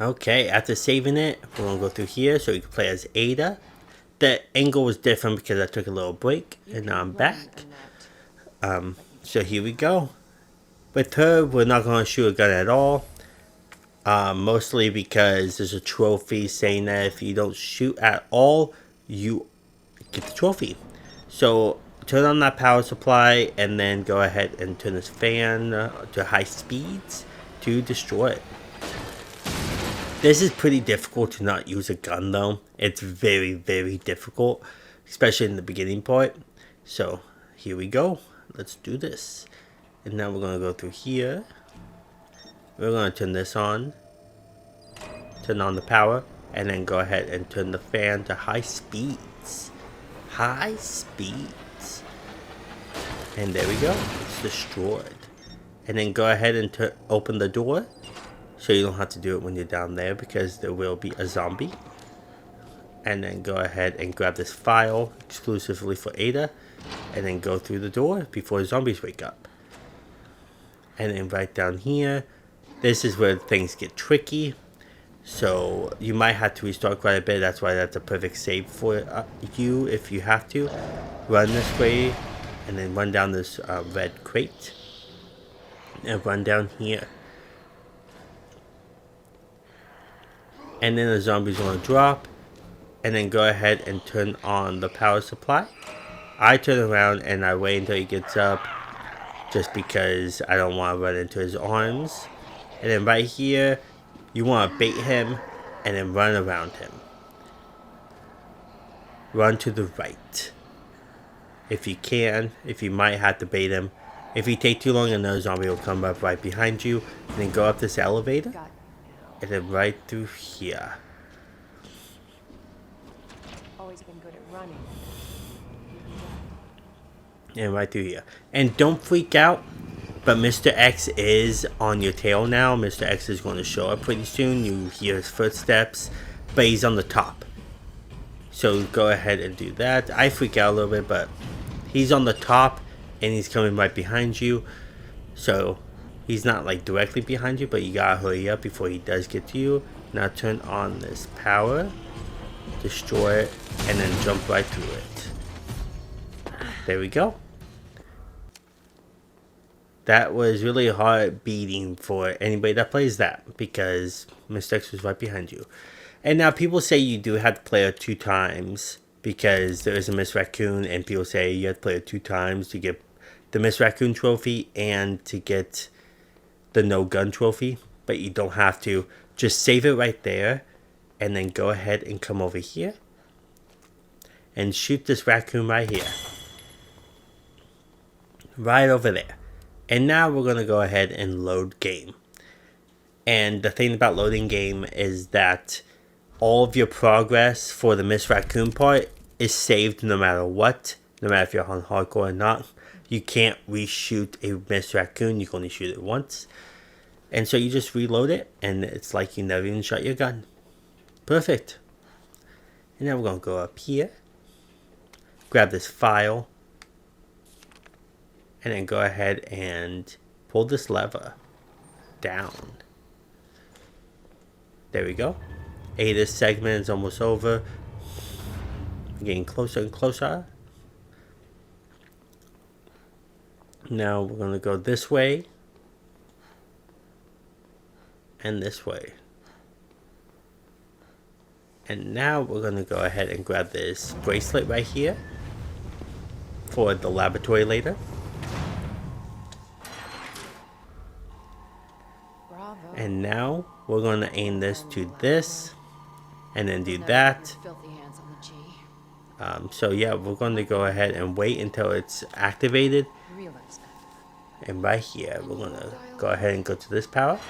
Okay, after saving it, we're gonna go through here so we can play as Ada. The angle was different because I took a little break, and now I'm back. So here we go. With her, we're not gonna shoot a gun at all. Mostly because there's a trophy saying that if you don't shoot at all, you get the trophy. So turn on that power supply and then go ahead and turn this fan to high speeds to destroy it. This is pretty difficult to not use a gun though. It's very, very difficult, especially in the beginning part. So here we go. Let's do this. And now we're going to go through here. We're going to turn this on. Turn on the power. And then go ahead and turn the fan to high speeds. High speeds. And there we go. It's destroyed. And then go ahead and open the door. So you don't have to do it when you're down there because there will be a zombie. And then go ahead and grab this file exclusively for Ada. And then go through the door before zombies wake up. And then right down here, this is where things get tricky. So you might have to restart quite a bit. That's why that's a perfect save for you if you have to. Run this way and then run down this red crate. And run down here. And then the zombies want to drop. And then go ahead and turn on the power supply. I turn around and I wait until he gets up. Just because I don't want to run into his arms. And then right here, you want to bait him and then run around him. Run to the right. If you can, if you might have to bait him. If you take too long, another zombie will come up right behind you. And then go up this elevator. And then right through here. Always been good at running. And right through here. And don't freak out. But Mr. X is on your tail now. Mr. X is going to show up pretty soon. You hear his footsteps. But he's on the top. So go ahead and do that. I freak out a little bit, but he's on the top. And he's coming right behind you. So he's not like directly behind you. But you gotta hurry up before he does get to you. Now turn on this power. Destroy it. And then jump right through it. There we go. That was really hard beating for anybody that plays that because Mr. X was right behind you. And now people say you do have to play it 2 times because there is a Miss Raccoon, and people say you have to play it 2 times to get the Miss Raccoon trophy and to get the no gun trophy. But you don't have to. Just save it right there and then go ahead and come over here and shoot this raccoon right here. Right over there. And now we're going to go ahead and load game. And the thing about loading game is that all of your progress for the Miss Raccoon part is saved no matter what. No matter if you're on hardcore or not. You can't reshoot a Miss Raccoon. You can only shoot it once. And so you just reload it. And it's like you never even shot your gun. Perfect. And now we're going to go up here. Grab this file. And then go ahead and pull this lever down. There we go. This segment is almost over. Getting closer and closer. Now we're going to go this way. And this way. And now we're going to go ahead and grab this bracelet right here. For the laboratory later. And now we're going to aim this to this and then do that. So yeah, we're going to go ahead and wait until it's activated. And right here, we're going to go ahead and go to this power.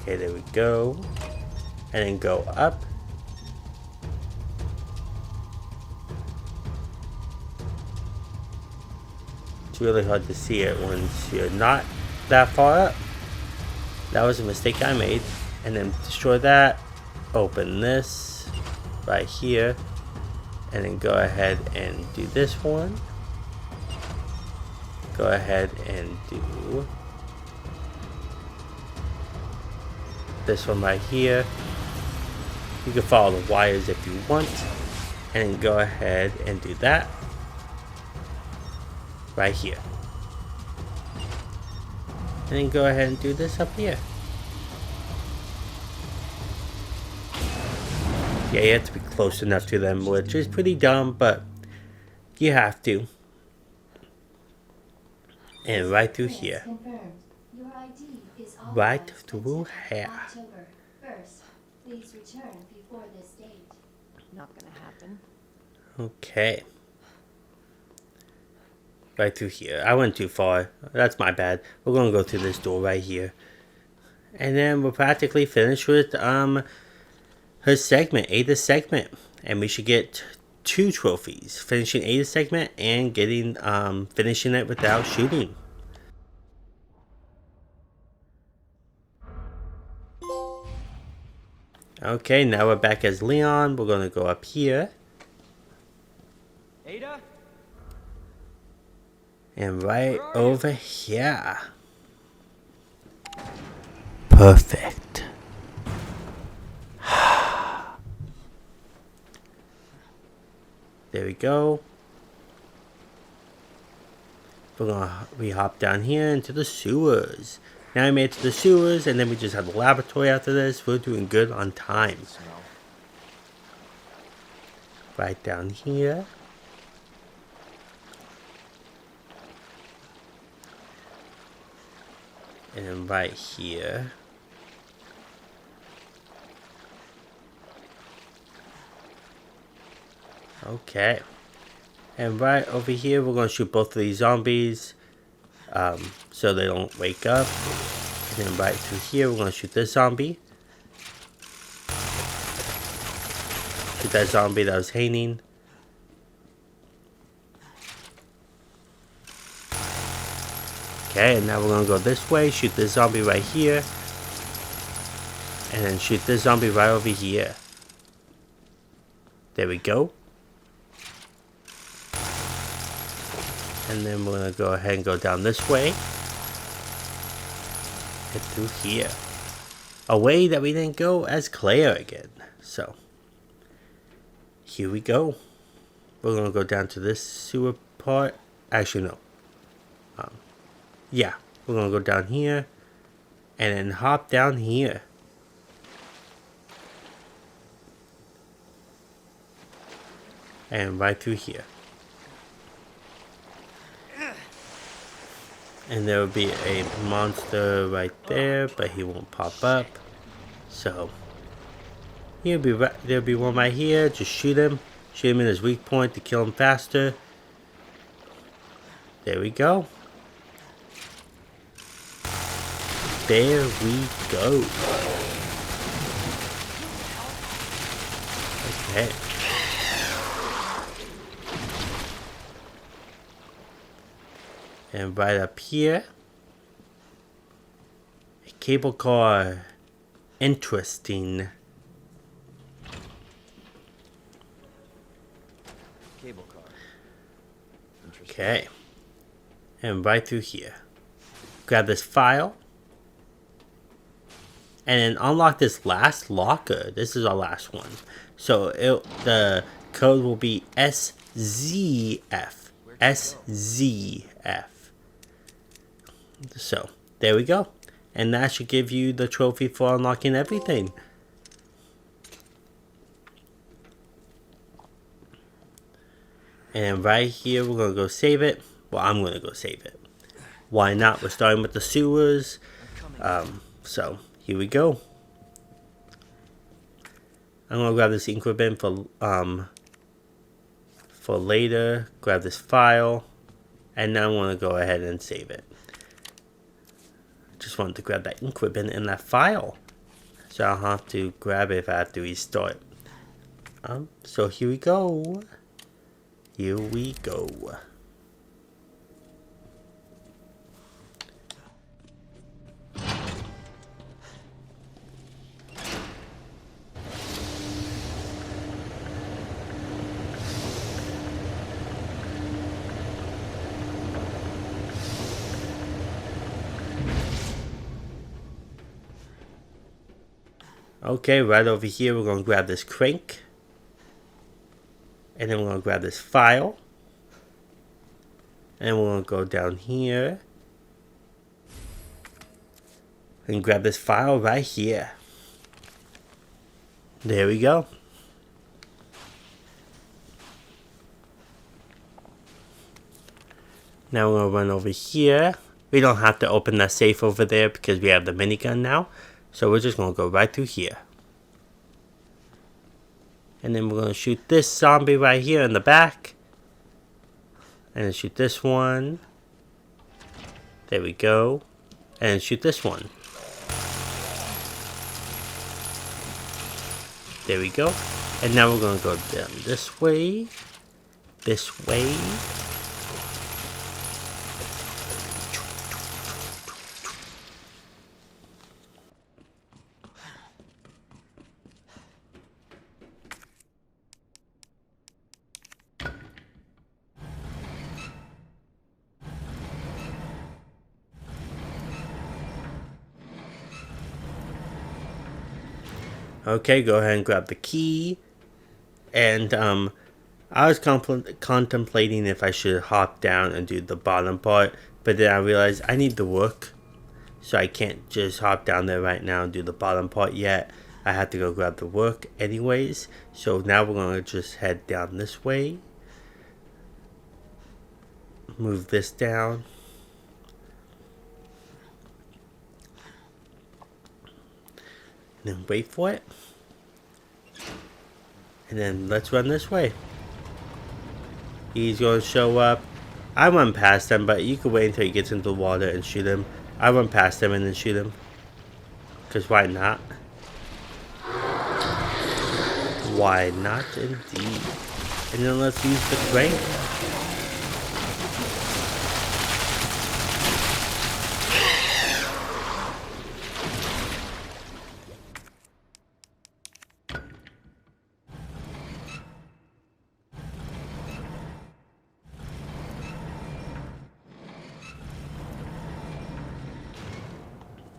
Okay, there we go. And then go up. It's really hard to see it once you're not that far up. That was a mistake I made. And then destroy that. Open this right here. And then go ahead and do this one. Go ahead and do this one right here. You can follow the wires if you want, and then go ahead and do that right here. And then go ahead and do this up here. Yeah, you have to be close enough to them, which is pretty dumb, but you have to. And right through here. Right through here. Please return before this date. Not gonna happen. Okay. Right through here. I went too far. That's my bad. We're gonna go through this door right here. And then we're practically finished with her segment, Ada's segment. And we should get 2 trophies. Finishing Ada's segment and getting finishing it without shooting. Okay, now we're back as Leon. We're gonna go up here. Ada? And right over here. Perfect. There we go. We hop down here into the sewers. Now I made it to the sewers, and then we just have the laboratory after this. We're doing good on time. Right down here. And then right here. Okay. And right over here, we're going to shoot both of these zombies. So they don't wake up. And then right through here, we're going to shoot this zombie. Shoot that zombie that was hanging. Okay, and now we're going to go this way. Shoot this zombie right here. And then shoot this zombie right over here. There we go. And then we're going to go ahead and go down this way. And through here. A way that we didn't go as Claire again. So, here we go. We're going to go down to this sewer part. Actually, no. Yeah, we're going to go down here. And then hop down here. And right through here. And there will be a monster right there, but he won't pop up. So there'll be one right here. Just shoot him in his weak point to kill him faster. There we go. There we go. Okay. And right up here, a cable car. Interesting. Cable car. Interesting. Okay. And right through here. Grab this file. And then unlock this last locker. This is our last one. So the code will be SZF. SZF. So, there we go. And that should give you the trophy for unlocking everything. And right here, we're going to go save it. Well, I'm going to go save it. Why not? We're starting with the sewers. So, here we go. I'm going to grab this increment for later. Grab this file. And now I want to go ahead and save it. Just wanted to grab that ink ribbon in that file. So I'll have to grab it if I have to restart. So here we go. Here we go. Okay, right over here, we're going to grab this crank. And then we're going to grab this file. And we're going to go down here. And grab this file right here. There we go. Now we're going to run over here. We don't have to open that safe over there because we have the minigun now. So we're just going to go right through here. And then we're going to shoot this zombie right here in the back. And then shoot this one. There we go. And then shoot this one. There we go. And now we're going to go down this way. This way. Okay, go ahead and grab the key. And I was contemplating if I should hop down and do the bottom part, but then I realized I need the work, so I can't just hop down there right now and do the bottom part yet. I have to go grab the work anyways. So now we're going to just head down this way. Move this down. And then wait for it. And then let's run this way. He's going to show up. I run past him, but you can wait until he gets into the water and shoot him. I run past him and then shoot him. Because why not? Why not indeed? And then let's use the crank.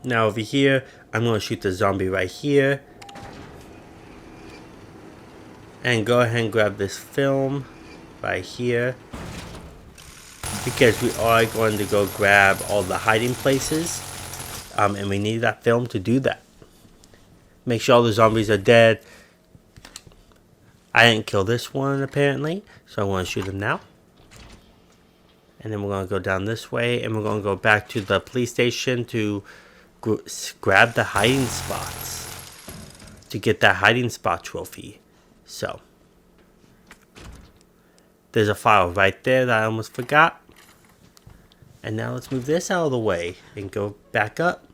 Now over here, I'm going to shoot the zombie right here. And go ahead and grab this film right here. Because we are going to go grab all the hiding places. And we need that film to do that. Make sure all the zombies are dead. I didn't kill this one apparently. So I'm going to shoot him now. And then we're going to go down this way. And we're going to go back to the police station to grab the hiding spots to get that hiding spot trophy. So there's a file right there that I almost forgot. And now let's move this out of the way and go back up.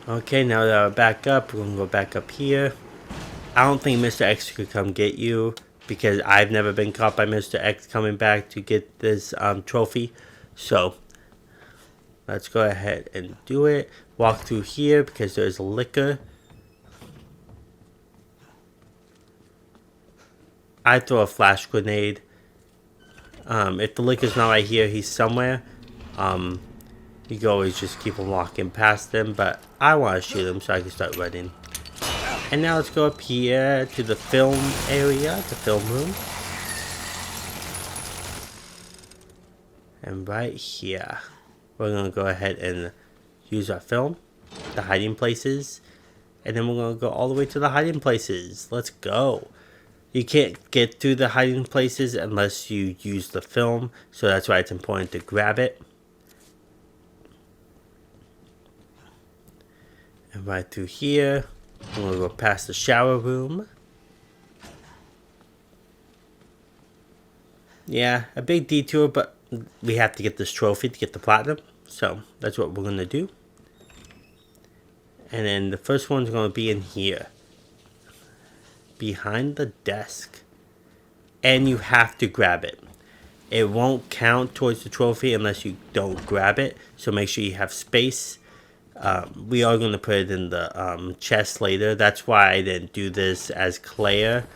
Okay, now that we're back up, we're going to go back up here. I don't think Mr. X could come get you because I've never been caught by Mr. X coming back to get this trophy. So, let's go ahead and do it. Walk through here because there's liquor. I throw a flash grenade. If the liquor's not right here, he's somewhere. You can always just keep on walking past them, but I want to shoot him so I can start running. And now let's go up here to the film area, the film room. And right here, we're going to go ahead and use our film, the hiding places. And then we're going to go all the way to the hiding places. Let's go. You can't get through the hiding places unless you use the film, so that's why it's important to grab it. And right through here, I'm going to go past the shower room. Yeah, a big detour, but we have to get this trophy to get the platinum, so that's what we're going to do. And then the first one's going to be in here, behind the desk. And you have to grab it. It won't count towards the trophy unless you don't grab it, so make sure you have space. We are going to put it in the chest later. That's why I didn't do this as Claire,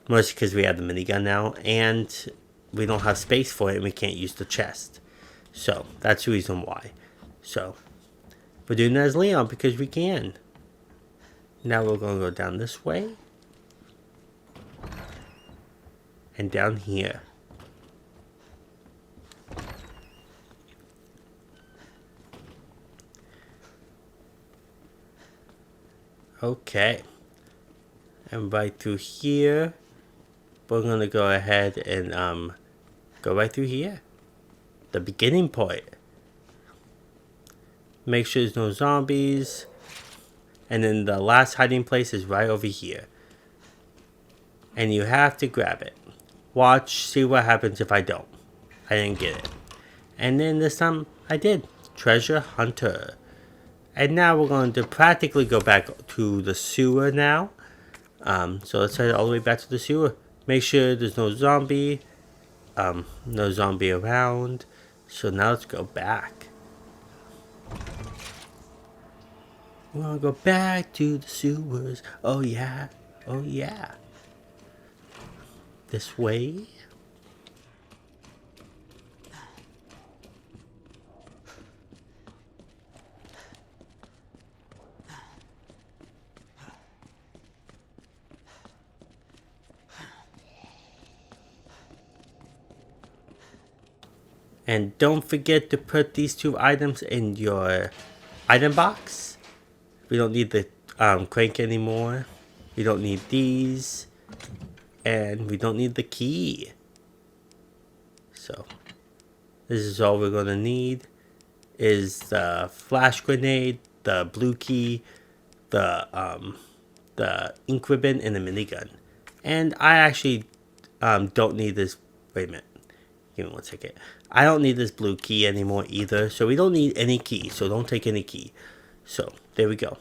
mostly because we have the minigun now, and we don't have space for it, and we can't use the chest. So that's the reason why. So we're doing it as Leon because we can. Now we're going to go down this way. And down here. Okay. And right through here, we're going to go ahead and go right through here. The beginning point. Make sure there's no zombies. And then the last hiding place is right over here. And you have to grab it. Watch, see what happens if I don't. I didn't get it. And then this time, I did. Treasure Hunter. And now we're going to practically go back to the sewer now. So let's head all the way back to the sewer. Make sure there's no zombie. No zombie around. So now let's go back. We're going to go back to the sewers. Oh yeah. Oh yeah. This way. And don't forget to put these 2 items in your item box. We don't need the crank anymore. We don't need these. And we don't need the key. So this is all we're gonna need. Is the flash grenade, the blue key, the ink ribbon, and the minigun. And I actually don't need this. Wait a minute. Give me 1 second. I don't need this blue key anymore either. So we don't need any key. So don't take any key. So there we go.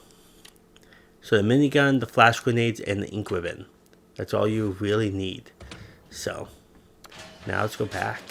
So the minigun, the flash grenades, and the ink ribbon. That's all you really need. So now let's go back.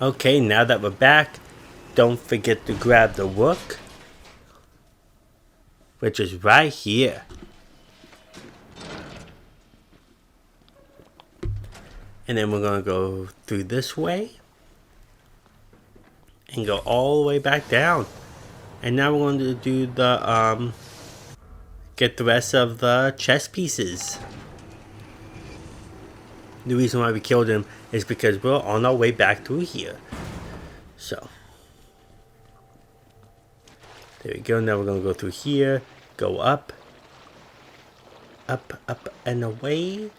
Okay, now that we're back, don't forget to grab the rook, which is right here. And then we're going to go through this way and go all the way back down. And now we're going to do the, get the rest of the chess pieces. The reason why we killed him is because we're on our way back through here. So there we go. Now we're going to go through here, go up, up, up, and away.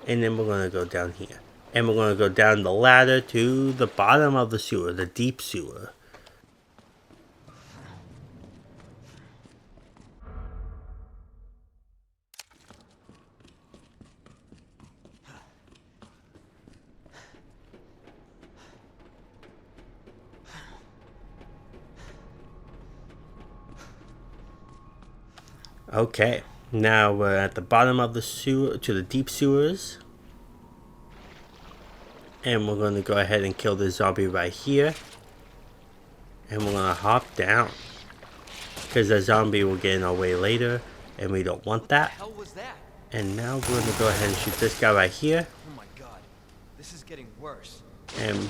And then we're going to go down here. And we're going to go down the ladder to the bottom of the sewer, the deep sewer. Okay, now we're at the bottom of the sewer, to the deep sewers. And we're going to go ahead and kill the zombie right here. And we're going to hop down. Because the zombie will get in our way later. And we don't want that. What the hell was that? And now we're going to go ahead and shoot this guy right here. Oh my god. This is getting worse. And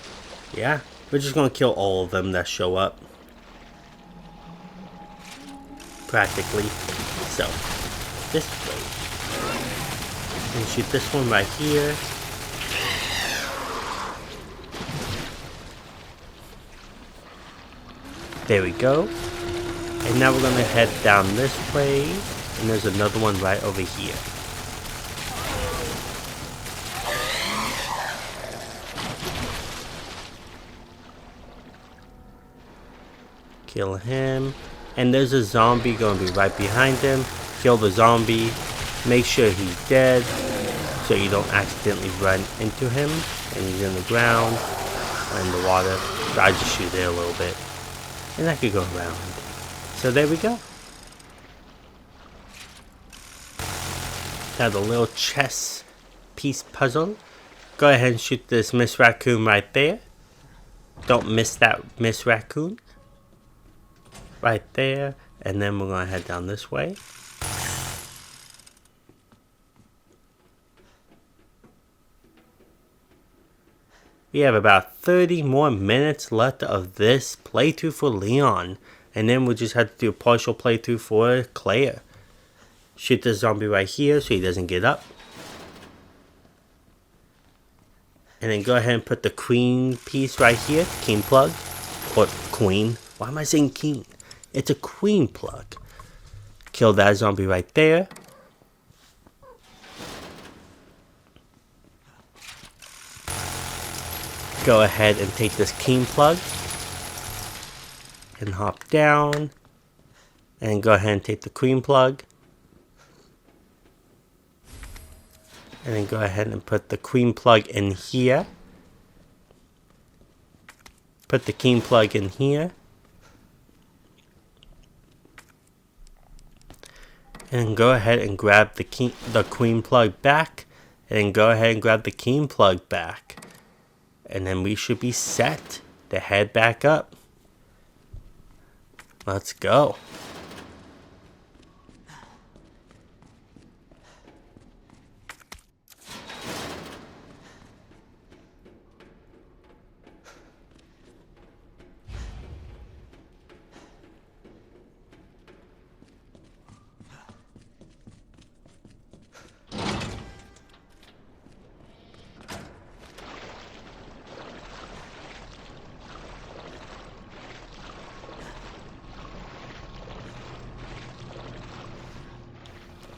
yeah, we're just going to kill all of them that show up. Practically. So, this way. And shoot this one right here. There we go. And now we're going to head down this way. And there's another one right over here. Kill him. And there's a zombie going to be right behind him. Kill the zombie. Make sure he's dead. So you don't accidentally run into him. And he's in the ground. Or in the water. So I just shoot there a little bit. And I could go around. So there we go. Now the little chess piece puzzle. Go ahead and shoot this Miss Raccoon right there. Don't miss that Miss Raccoon. Right there. And then we're going to head down this way. We have about 30 more minutes left of this playthrough for Leon. And then we'll just have to do a partial playthrough for Claire. Shoot the zombie right here so he doesn't get up. And then go ahead and put the queen piece right here. King plug. Or queen. Why am I saying king? It's a queen plug. Kill that zombie right there. Go ahead and take this king plug. And hop down. And go ahead and take the queen plug. And then go ahead and put the queen plug in here. Put the king plug in here. And go ahead and grab the queen plug back. And then go ahead and grab the king plug back. And then we should be set to head back up. Let's go.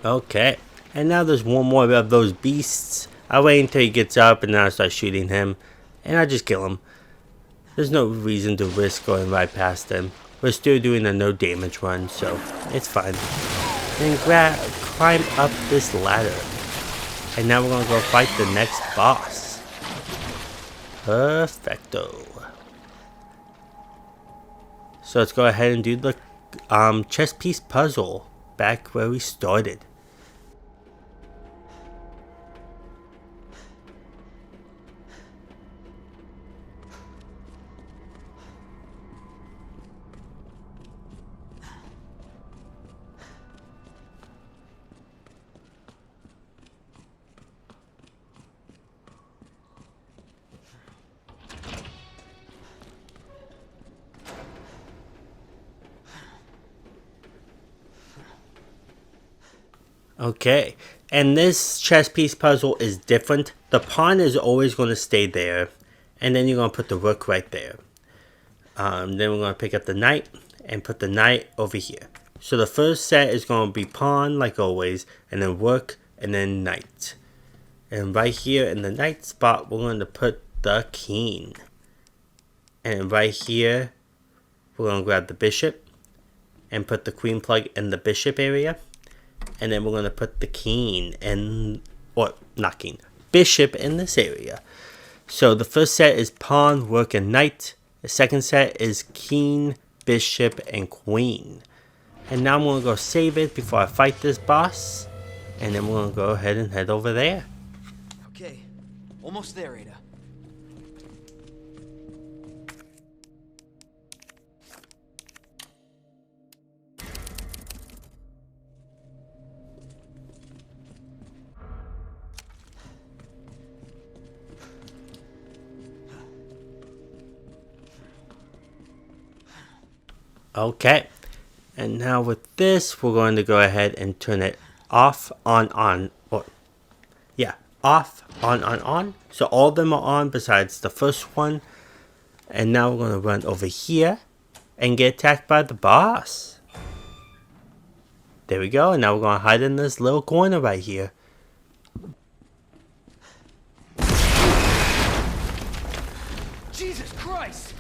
Okay, and now there's one more of those beasts. I wait until he gets up and then I start shooting him. And I just kill him. There's no reason to risk going right past him. We're still doing a no damage run, so it's fine. And climb up this ladder. And now we're going to go fight the next boss. Perfecto. So let's go ahead and do the chess piece puzzle back where we started. Okay, and this chess piece puzzle is different. The pawn is always going to stay there, and then you're going to put the rook right there. Then we're going to pick up the knight and put the knight over here. So the first set is going to be pawn like always, and then rook, and then knight. And right here in the knight spot, we're going to put the king. And right here, we're going to grab the bishop and put the queen plug in the bishop area. And then we're going to put the king in, or not king, bishop in this area. So the first set is pawn, rook, and knight. The second set is king, bishop, and queen. And now I'm going to go save it before I fight this boss. And then we're going to go ahead and head over there. Okay, almost there, Ada. Okay. And now with this, we're going to go ahead and turn it off, on. Or, yeah, off, on. So all of them are on besides the first one. And now we're going to run over here and get attacked by the boss. There we go. And now we're going to hide in this little corner right here. Jesus Christ!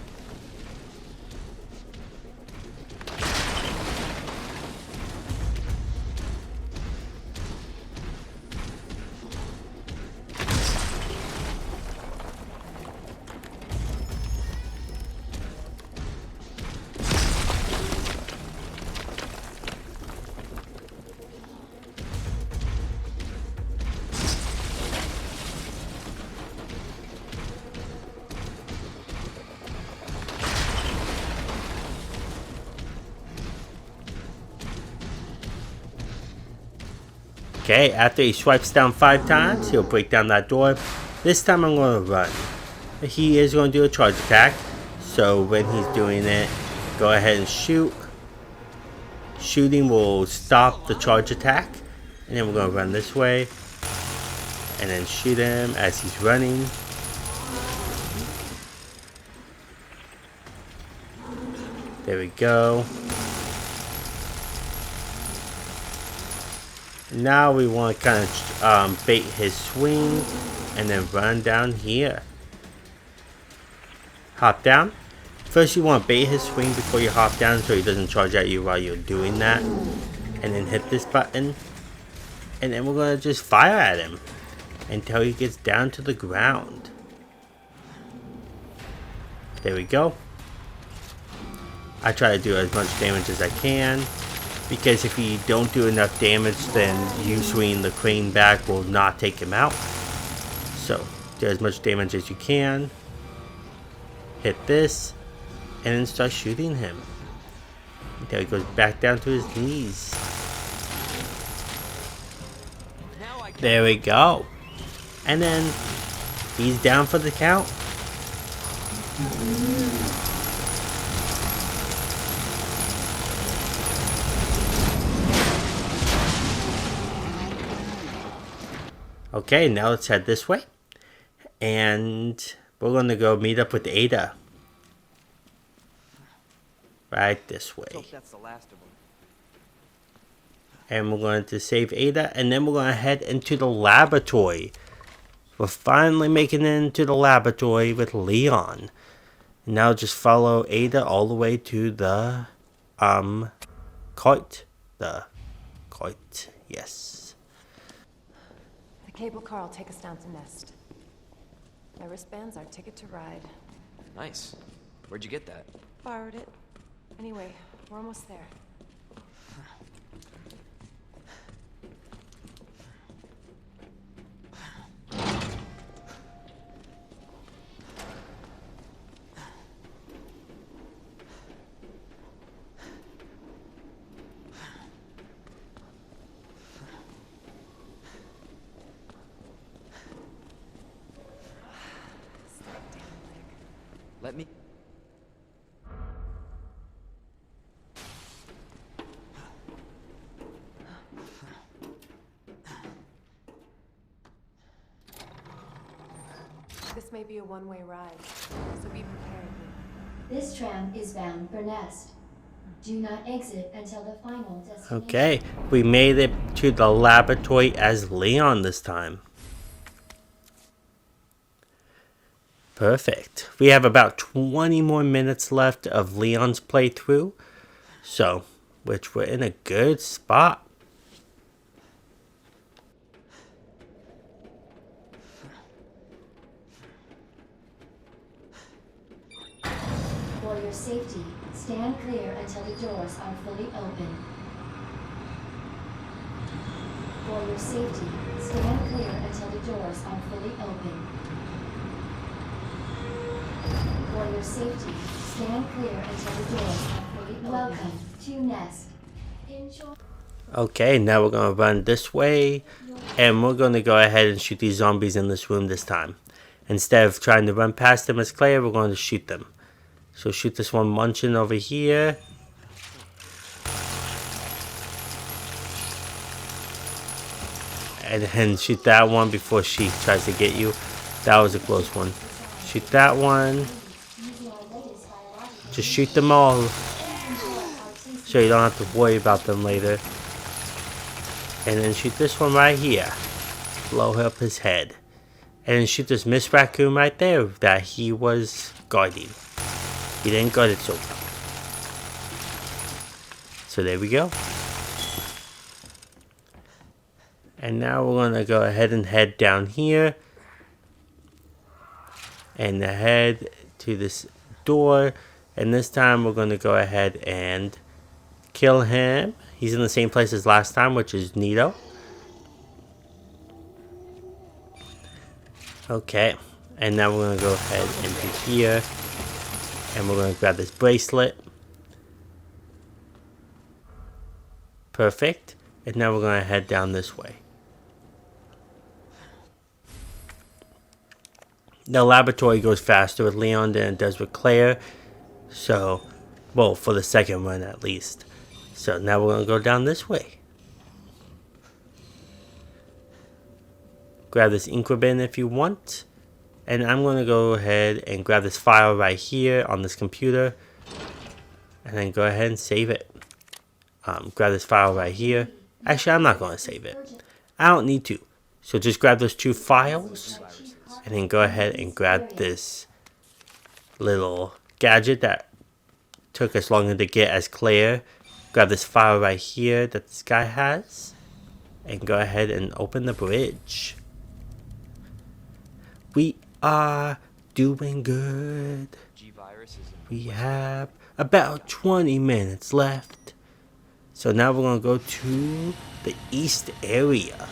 Okay, after he swipes down 5 times, he'll break down that door. This time I'm going to run. He is going to do a charge attack. So when he's doing it, go ahead and shoot. Shooting will stop the charge attack. And then we're going to run this way. And then shoot him as he's running. There we go. Now we want to kind of bait his swing and then run down here. Hop down. First you want to bait his swing before you hop down so he doesn't charge at you while you're doing that. And then hit this button. And then we're going to just fire at him until he gets down to the ground. There we go. I try to do as much damage as I can. Because if you don't do enough damage, then you swinging the crane back will not take him out. So, do as much damage as you can. Hit this. And then start shooting him. Until he goes back down to his knees. There we go. And then, he's down for the count. Okay, now let's head this way. And we're going to go meet up with Ada. Right this way. Hope that's the last of them. And we're going to save Ada. And then we're going to head into the laboratory. We're finally making it into the laboratory with Leon. And now just follow Ada all the way to the cart. The cart, yes. The cable car will take us down to Nest. My wristband's our ticket to ride. Nice. Where'd you get that? Borrowed it. Anyway, we're almost there. Let me... This may be a one-way ride, so be prepared. This tram is bound for Nest. Do not exit until the final destination. Okay, we made it to the laboratory as Leon this time. Perfect. We have about 20 more minutes left of Leon's playthrough. So, which we're in a good spot. For your safety, stand clear until the doors are fully open. For your safety, stand clear until the doors are fully open. For your safety, stand clear until the doors are fully open. Welcome to Nest. Enjoy. Okay, now we're going to run this way. And we're going to go ahead and shoot these zombies in this room this time. Instead of trying to run past them as Claire, we're going to shoot them. So shoot this one munching over here. And then shoot that one before she tries to get you. That was a close one. Shoot that one. Just shoot them all, so you don't have to worry about them later. And then shoot this one right here. Blow up his head. And then shoot this Miss Raccoon right there that he was guarding. He didn't guard it so well. So there we go. And now we're going to go ahead and head down here. And head to this door. And this time we're going to go ahead and kill him. He's in the same place as last time, which is Nito. Okay. And now we're going to go ahead and do here. And we're going to grab this bracelet. Perfect. And now we're going to head down this way. The laboratory goes faster with Leon than it does with Claire. So, well, for the second run at least. So now we're going to go down this way. Grab this ink ribbon if you want. And I'm going to go ahead and grab this file right here on this computer. And then go ahead and save it. Grab this file right here. Actually, I'm not going to save it. I don't need to. So just grab those two files. And then go ahead and grab this little gadget that took us longer to get as Claire. Grab this file right here that this guy has. And go ahead and open the bridge. We are doing good. We have about 20 minutes left. So now we're going to go to the east area.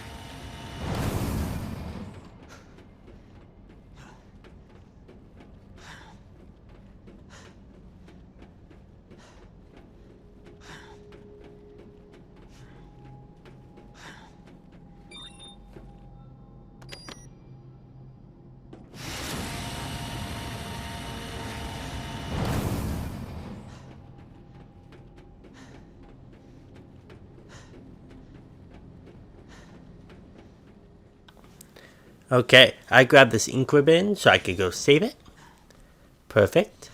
Okay, I grabbed this ink ribbon so I could go save it. Perfect.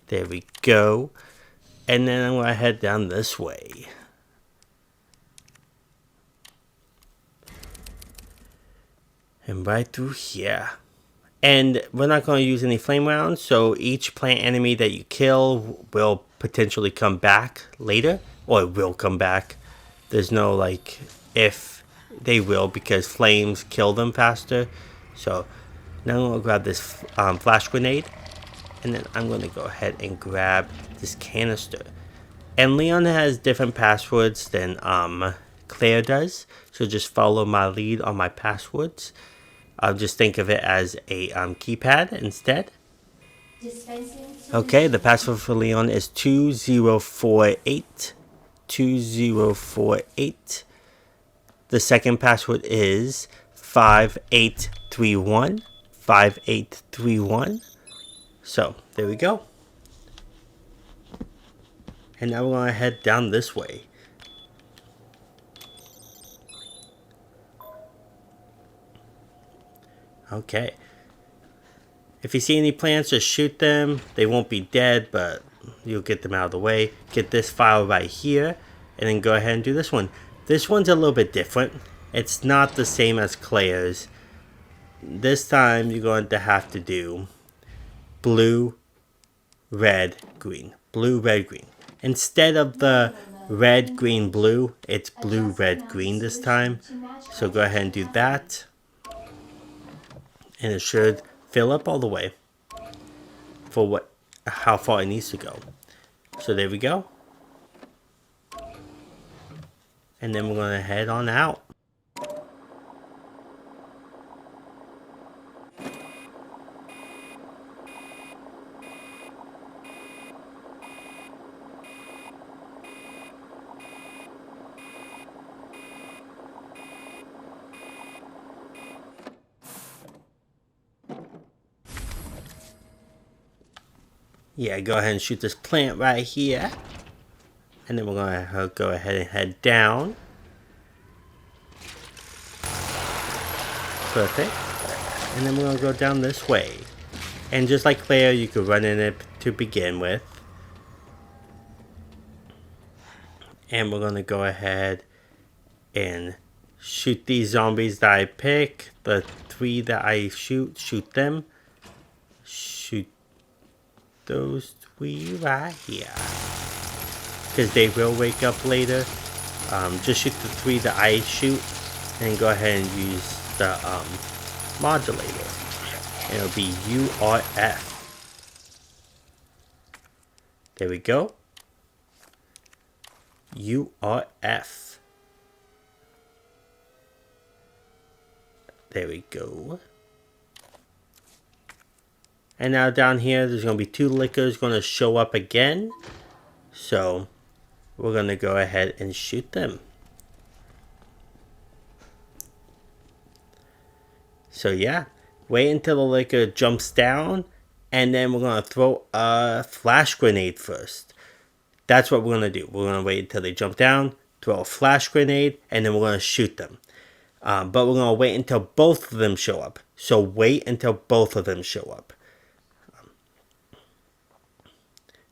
There we go. And then I'm going to head down this way. And right through here. And we're not going to use any flame rounds, so each plant enemy that you kill will potentially come back later. Or it will come back. There's no, like, if they will, because flames kill them faster. So now I'm going to grab this flash grenade. And then I'm going to go ahead and grab this canister. And Leon has different passwords than Claire does. So just follow my lead on my passwords. I'll just think of it as a keypad instead. Okay, the password for Leon is 2048. 2048. The second password is 5831. 5831. So, there we go. And now we're going to head down this way. Okay. If you see any plants, just shoot them. They won't be dead, but you'll get them out of the way. Get this file right here, and then go ahead and do this one. This one's a little bit different. It's not the same as Claire's. This time, you're going to have to do blue, red, green. Blue, red, green. Instead of the red, green, blue, it's blue, red, green this time. So go ahead and do that. And it should fill up all the way for how far it needs to go. So there we go. And then we're going to head on out. Yeah, go ahead and shoot this plant right here. And then we're going to go ahead and head down. Perfect. And then we're going to go down this way. And just like Claire, you could run in it to begin with. And we're going to go ahead and shoot these zombies that I pick. The 3 that I shoot them. Shoot those 3 right here. Because they will wake up later. Just shoot the 3 that I shoot. And go ahead and use the modulator. And it'll be URF. There we go. URF. There we go. And now down here, there's going to be 2 lickers going to show up again. So, we're going to go ahead and shoot them. So yeah, wait until the licker jumps down. And then we're going to throw a flash grenade first. That's what we're going to do. We're going to wait until they jump down, throw a flash grenade, and then we're going to shoot them. But we're going to wait until both of them show up. So wait until both of them show up.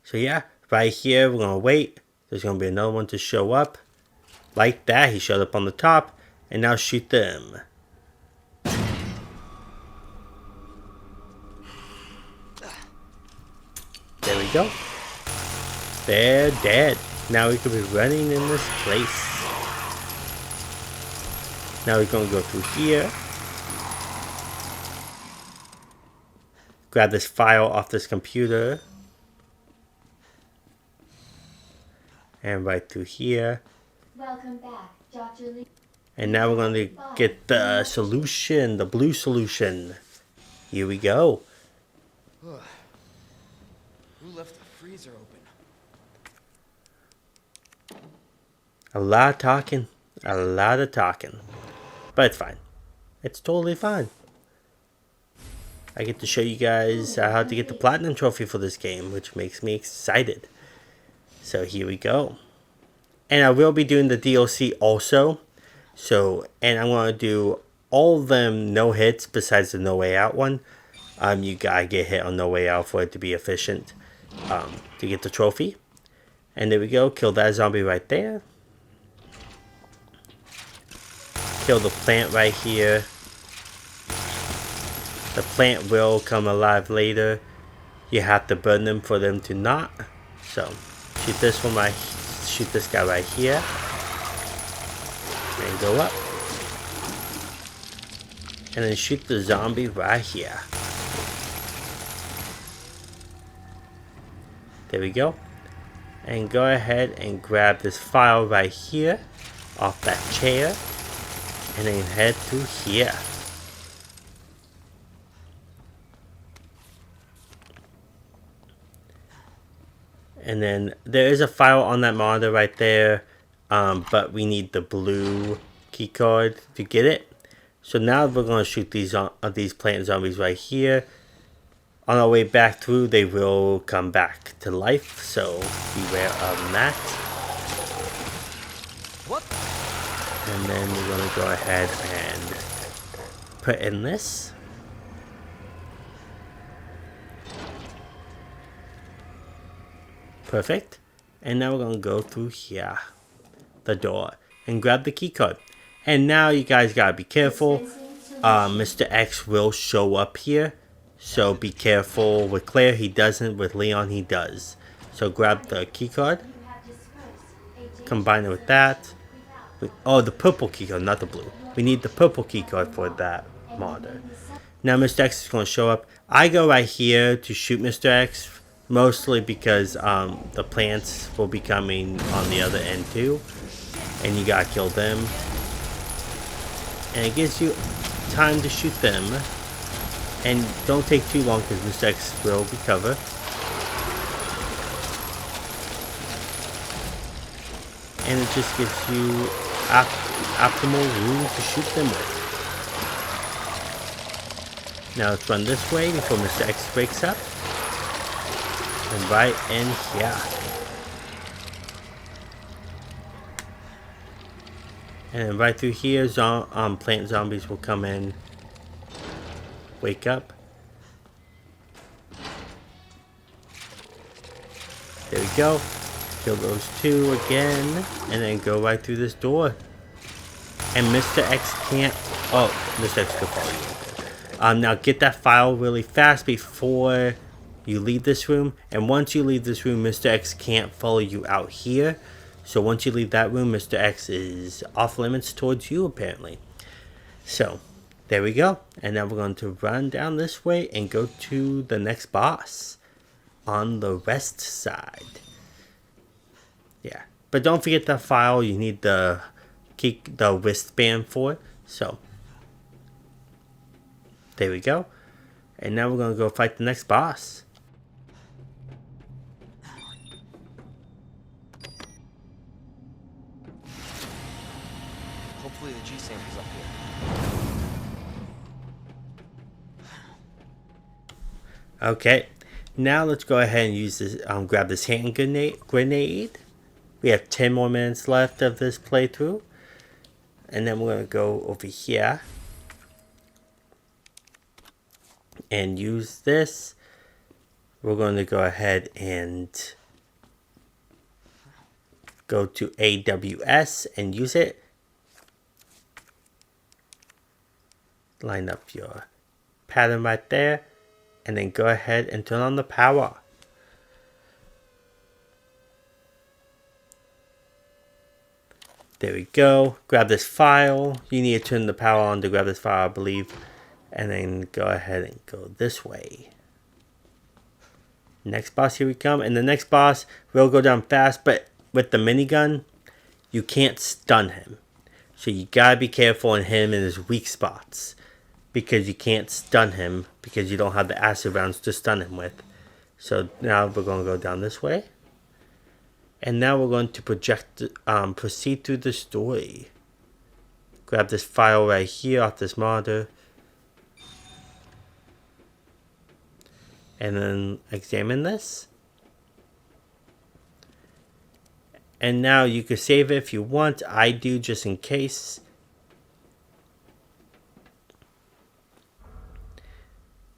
So yeah, right here, we're going to wait. There's going to be another one to show up. Like that, he showed up on the top. And now shoot them. There we go. They're dead. Now we could be running in this place. Now we're going to go through here. Grab this file off this computer. And right through here. Welcome back, Dr. Lee. And now we're going to get the solution, the blue solution. Here we go. Who left the freezer open? A lot of talking. A lot of talking. But it's fine. It's totally fine. I get to show you guys how to get the platinum trophy for this game, which makes me excited. So here we go. And I will be doing the DLC also. So, and I'm going to do all of them no hits besides the No Way Out one. You gotta get hit on No Way Out for it to be efficient. To get the trophy. And there we go. Kill that zombie right there. Kill the plant right here. The plant will come alive later. You have to burn them for them to not. So, shoot this one right. Shoot this guy right here. And go up. And then shoot the zombie right here. There we go. And go ahead and grab this file right here off that chair. And then head to here. And then there is a file on that monitor right there. But we need the blue keycard to get it. So now we're going to shoot these plant zombies right here. On our way back through, they will come back to life. So beware of that. What? And then we're going to go ahead and put in this. Perfect. And now we're going to go through here. The door. And grab the key card. And now you guys got to be careful. Mr. X will show up here. So be careful. With Claire, he doesn't. With Leon, he does. So grab the key card. Combine it with that. Oh, the purple key card, not the blue. We need the purple key card for that monitor. Now Mr. X is going to show up. I go right here to shoot Mr. X. Mostly because the plants will be coming on the other end too. And you gotta kill them. And it gives you time to shoot them. And don't take too long because Mr. X will recover. And it just gives you optimal room to shoot them with. Now let's run this way before Mr. X breaks up. And right in here. And then right through here, plant zombies will come in wake up. There we go. Kill those two again, and then go right through this door. And Mr. X can't... Oh, Mr. X could follow you. Now get that file really fast before you leave this room. And once you leave this room, Mr. X can't follow you out here. So once you leave that room, Mr. X is off limits towards you, apparently. So, there we go. And now we're going to run down this way and go to the next boss on the west side. Yeah, but don't forget the file. You need the wristband for it. So there we go. And now we're gonna go fight the next boss. Hopefully the G sample's up here. Okay, now let's go ahead and use this. Grab this hand grenade. We have 10 more minutes left of this playthrough. And then we're going to go over here. And use this. We're going to go ahead and go to AWS and use it. Line up your pattern right there. And then go ahead and turn on the power. There we go. Grab this file. You need to turn the power on to grab this file, I believe. And then go ahead and go this way. Next boss, here we come. And the next boss will go down fast, but with the minigun, you can't stun him. So you gotta be careful and hit him in his weak spots. Because you can't stun him, because you don't have the acid rounds to stun him with. So now we're going to go down this way. And now we're going to proceed through the story. Grab this file right here off this monitor. And then examine this. And now you can save it if you want. I do just in case.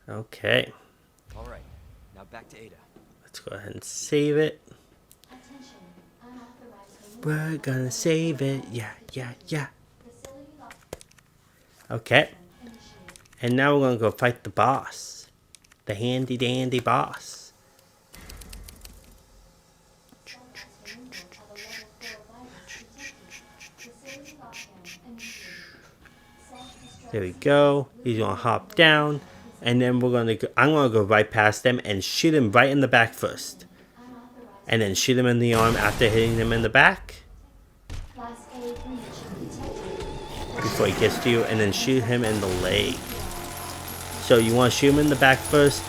Okay. Alright, now back to Ada. Let's go ahead and save it. Attention, unauthorized We're gonna save it. Yeah. facility lock Okay. initiated. And now we're gonna go fight the boss. The handy dandy boss. There we go. He's gonna hop down. And then we're gonna go, I'm gonna go right past them and shoot him right in the back first. And then shoot him in the arm after hitting him in the back. Class A breach detected. Before he gets to you, and then shoot him in the leg. So you want to shoot him in the back first,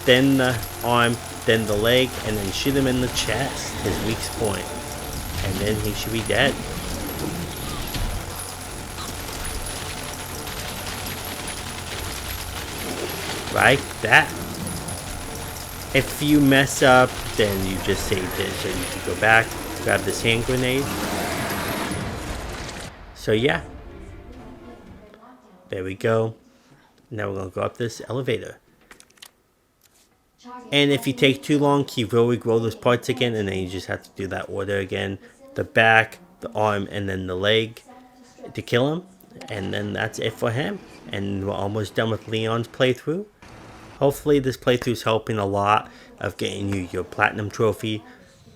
then the arm, then the leg, and then shoot him in the chest, his weak point. And then he should be dead. Like that. If you mess up, then you just saved it, so you can go back, grab this hand grenade. So yeah. There we go. Now we're going to go up this elevator. And if you take too long, he will regrow those parts again, and then you just have to do that order again. The back, the arm, and then the leg to kill him. And then that's it for him. And we're almost done with Leon's playthrough. Hopefully this playthrough is helping a lot of getting you your platinum trophy.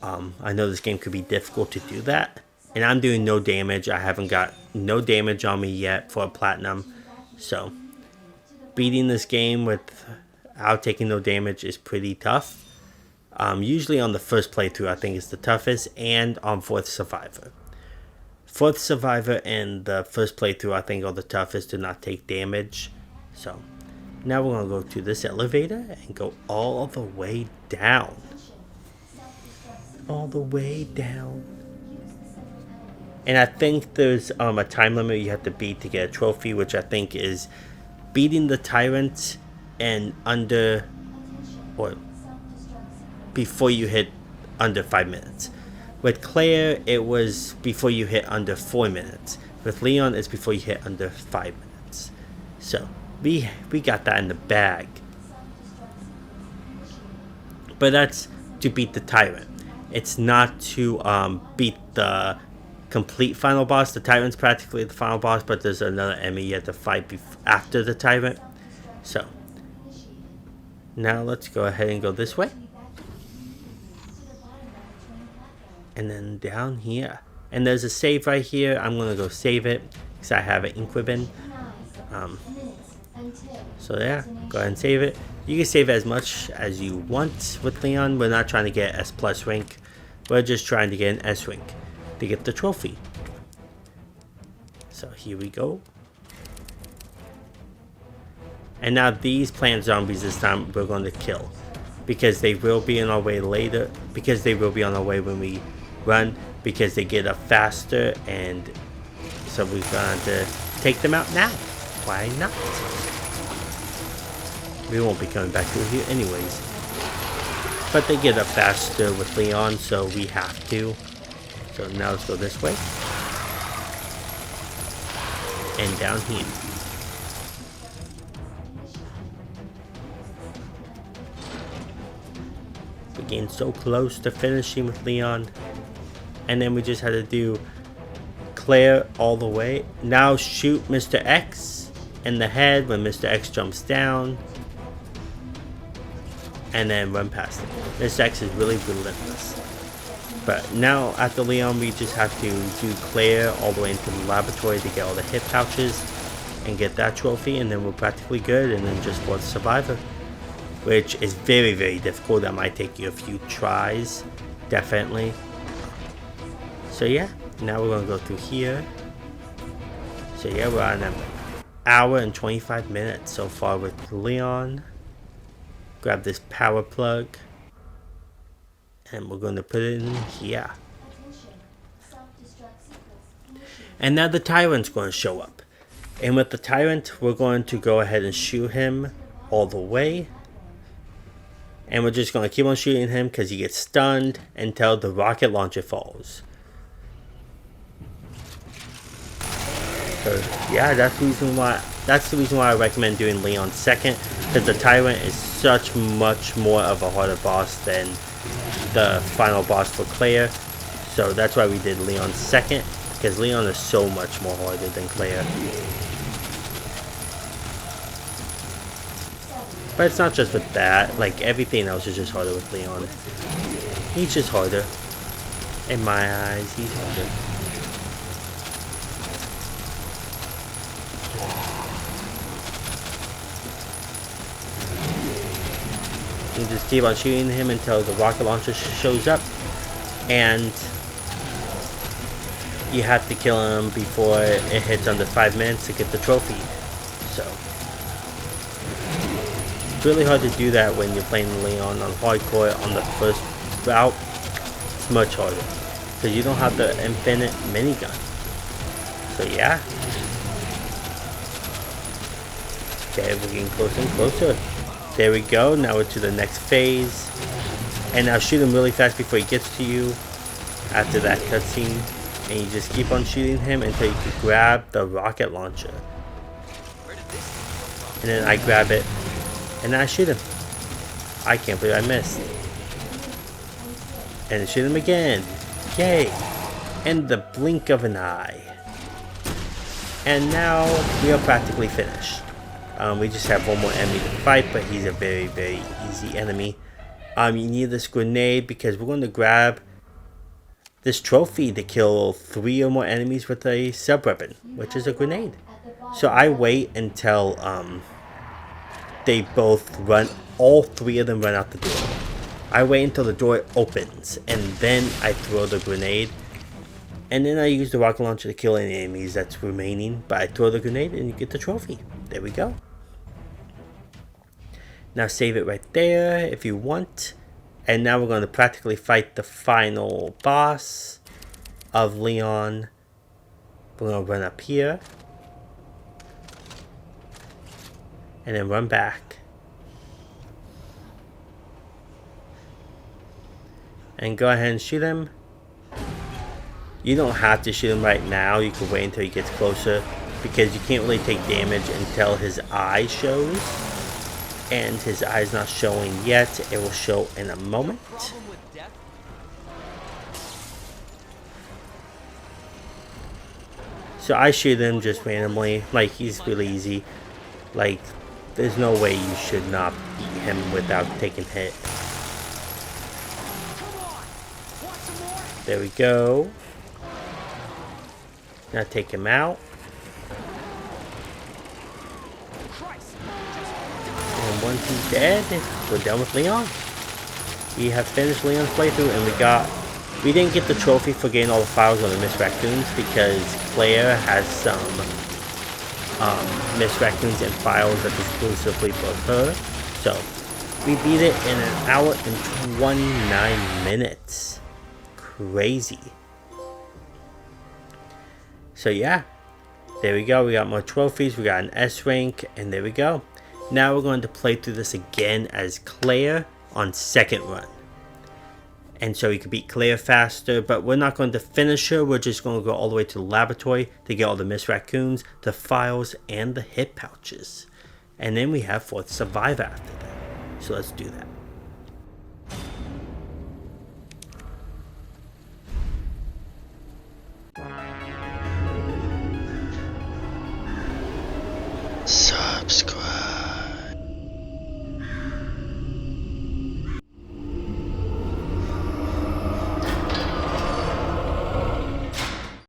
I know this game could be difficult to do that. And I'm doing no damage. I haven't got no damage on me yet for a platinum. So beating this game without taking no damage is pretty tough. Usually on the first playthrough I think it's the toughest, and on Fourth Survivor. Fourth Survivor and the first playthrough I think are the toughest to not take damage. So now we're going to go to this elevator and go all the way down. All the way down. And I think there's a time limit you have to beat to get a trophy, which I think is beating the tyrant and under, or before you hit under 5 minutes. With Claire, it was before you hit under 4 minutes. With Leon, it's before you hit under 5 minutes. So We got that in the bag. But that's to beat the Tyrant. It's not to beat the complete final boss. The Tyrant's practically the final boss, but there's another enemy you have to fight after the Tyrant. So, now let's go ahead and go this way. And then down here. And there's a save right here. I'm going to go save it because I have an ink ribbon. So yeah, go ahead and save it. You can save as much as you want with Leon. We're not trying to get S plus rank. We're just trying to get an S rank to get the trophy. So here we go. And now these plant zombies this time we're going to kill. Because they will be on our way later. Because they will be on our way when we run. Because they get up faster. And so we're going to take them out now. Why not? We won't be coming back through here anyways. But they get up faster with Leon, so we have to. So now let's go this way. And down here. We're getting so close to finishing with Leon. And then we just had to do Claire all the way. Now shoot Mr. X in the head when Mr. X jumps down. And then run past him. Mr. X is really relentless. But now after Leon, we just have to do Claire all the way into the laboratory to get all the hit pouches and get that trophy, and then we're practically good, and then just for the survivor, which is very, very difficult. That might take you a few tries, definitely. So yeah, now we're gonna go through here. So yeah, we're on an hour and 25 minutes so far with Leon. Grab this power plug, and we're going to put it in here. And now the Tyrant's going to show up. And with the Tyrant, we're going to go ahead and shoot him all the way. And we're just going to keep on shooting him because he gets stunned until the rocket launcher falls. So yeah, that's the reason why I recommend doing Leon second, because the Tyrant is such much more of a harder boss than the final boss for Claire. So that's why we did Leon second, because Leon is so much more harder than Claire. But it's not just with that, like everything else is just harder with Leon. He's just harder. In my eyes, he's harder. You just keep on shooting him until the rocket launcher shows up, and you have to kill him before it hits under 5 minutes to get the trophy. So it's really hard to do that when you're playing Leon on hardcore on the first route. It's much harder because you don't have the infinite minigun. So yeah. Okay, we're getting closer and closer. There we go, now we're to the next phase. And now shoot him really fast before he gets to you after that cutscene. And you just keep on shooting him until you can grab the rocket launcher. And then I grab it, and then I shoot him. I can't believe I missed. And shoot him again. Yay! In the blink of an eye. And now we are practically finished. We just have one more enemy to fight, but he's a very, very easy enemy. You need this grenade because we're going to grab this trophy to kill 3 or more enemies with a sub-weapon, which is a grenade. So I wait until they both run, all 3 of them run out the door. I wait until the door opens, and then I throw the grenade. And then I use the rocket launcher to kill any enemies that's remaining, but I throw the grenade and you get the trophy. There we go. Now save it right there if you want. And now we're going to practically fight the final boss of Leon. We're going to run up here. And then run back. And go ahead and shoot him. You don't have to shoot him right now. You can wait until he gets closer. because you can't really take damage until his eye shows. And his eye's not showing yet. It will show in a moment. Problem with death? So I shoot him just randomly. Like, he's really easy. Like, there's no way you should not beat him without taking hit. There we go. Now take him out. And once he's dead, we're done with Leon. We have finished Leon's playthrough, and we didn't get the trophy for getting all the files on the Miss Raccoons because Claire has some Miss Raccoons and files that's exclusively for her. So we beat it in 1 hour and 29 minutes. Crazy. So yeah, there we go. We got more trophies. We got an S rank, and there we go. Now we're going to play through this again as Claire on second run. And so you can beat Claire faster, but we're not going to finish her. We're just going to go all the way to the laboratory to get all the Miss Raccoons, the files, and the hip pouches. And then we have Fourth Survivor after that. So let's do that. Subscribe.